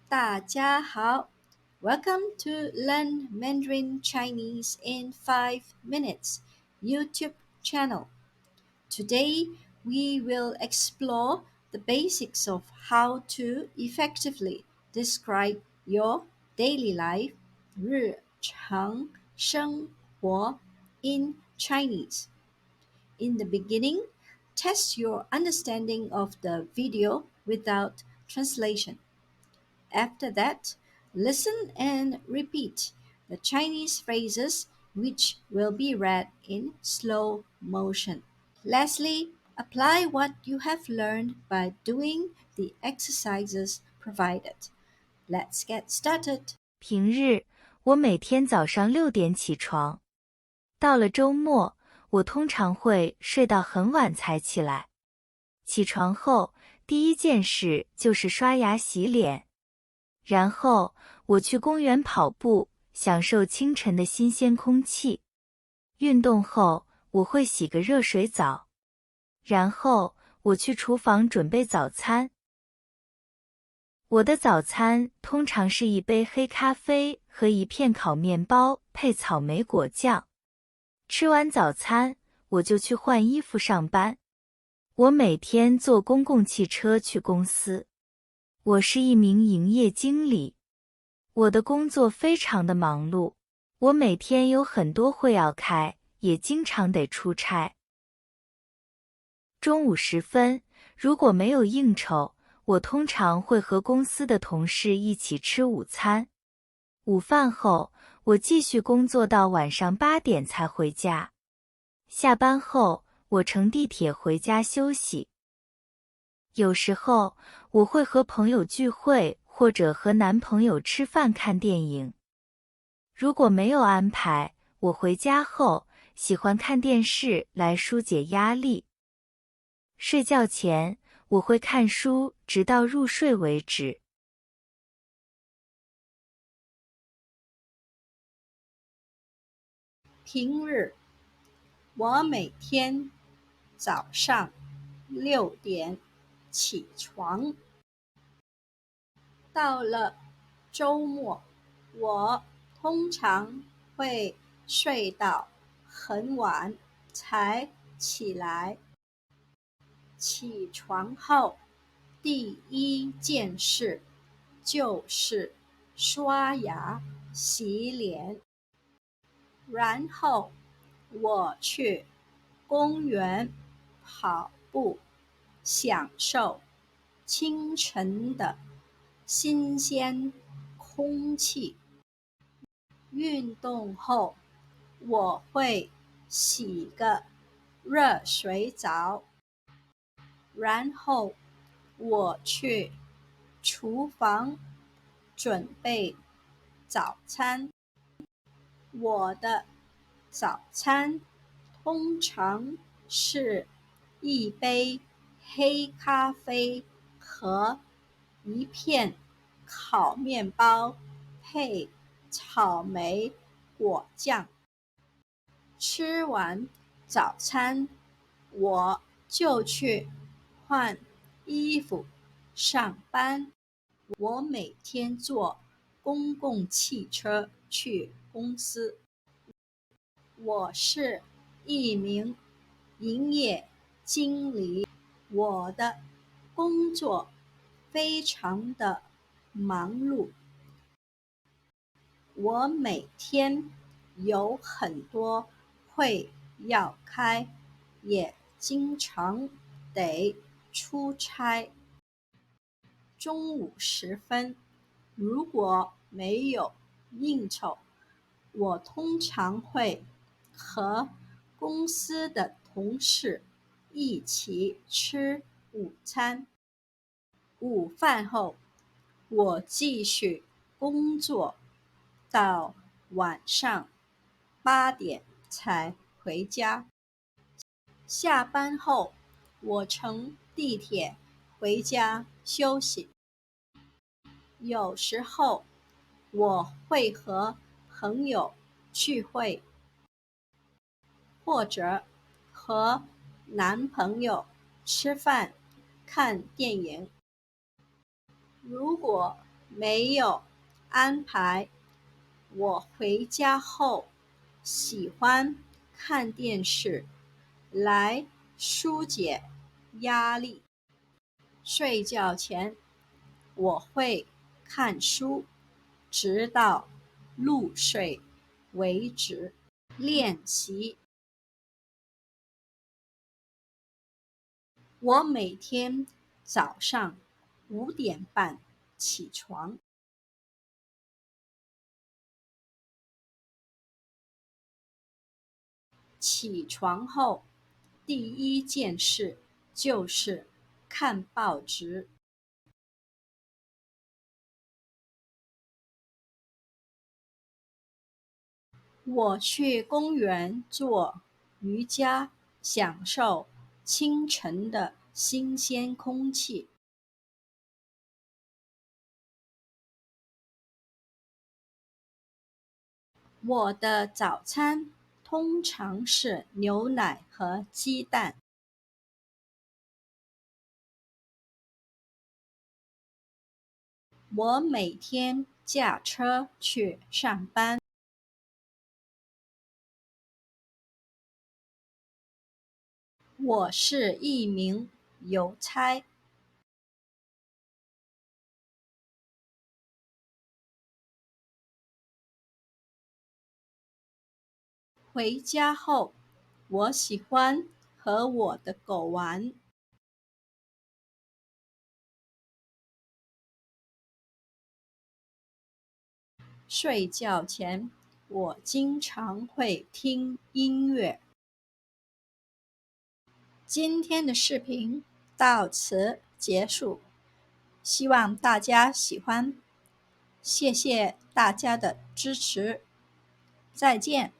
大家好 Welcome to Learn Mandarin Chinese in 5 Minutes YouTube channel. Today, we will explore the basics of how to effectively describe your daily life, 日常生活 in Chinese. In the beginning, test your understanding of the video without translation. After that, listen and repeat the Chinese phrases which will be read in slow motion. Lastly, apply what you have learned by doing the exercises provided. Let's get started. 平日，我每天早上6点起床。到了周末，我通常会睡到很晚才起来。起床后，第一件事就是刷牙洗脸。然后，我去公园跑步，享受清晨的新鲜空气。运动后，我会洗个热水澡。然后，我去厨房准备早餐。我的早餐通常是一杯黑咖啡和一片烤面包配草莓果酱。吃完早餐，我就去换衣服上班。我每天坐公共汽车去公司。我是一名营业经理。我的工作非常的忙碌，我每天有很多会要开，也经常得出差。中午时分，如果没有应酬，我通常会和公司的同事一起吃午餐。午饭后，我继续工作到晚上8点才回家。下班后，我乘地铁回家休息。有时候，我会和朋友聚会，或者和男朋友吃饭看电影。如果没有安排，我回家后喜欢看电视来疏解压力。睡觉前，我会看书直到入睡为止。平日，我每天早上6点起床。到了周末，我通常会睡到很晚才起来。起床后，第一件事就是刷牙、洗脸，然后我去公园跑步，享受清晨的新鲜空气。运动后，我会洗个热水澡，然后我去厨房准备早餐。我的早餐通常是一杯黑咖啡和一片烤面包配草莓果酱。吃完早餐，我就去换衣服上班。我每天坐公共汽车去公司。我是一名营业经理，我的工作非常的忙碌。我每天有很多会要开，也经常得出差。中午时分，如果没有应酬，我通常会和公司的同事一起吃午餐。午饭后，我继续工作到晚上8点才回家。下班后，我乘地铁回家休息。有时候我会和朋友聚会，或者和男朋友吃饭、看电影。如果没有安排。我回家后喜欢看电视来疏解压力。睡觉前我会看书，直到入睡为止。练习。我每天早上5点半起床。起床后，第一件事就是看报纸。我去公园做瑜伽，享受清晨的新鲜空气。我的早餐通常是牛奶和鸡蛋。我每天驾车去上班。我是一名邮差。回家后，我喜欢和我的狗玩。睡觉前，我经常会听音乐。今天的视频到此结束，希望大家喜欢，谢谢大家的支持，再见。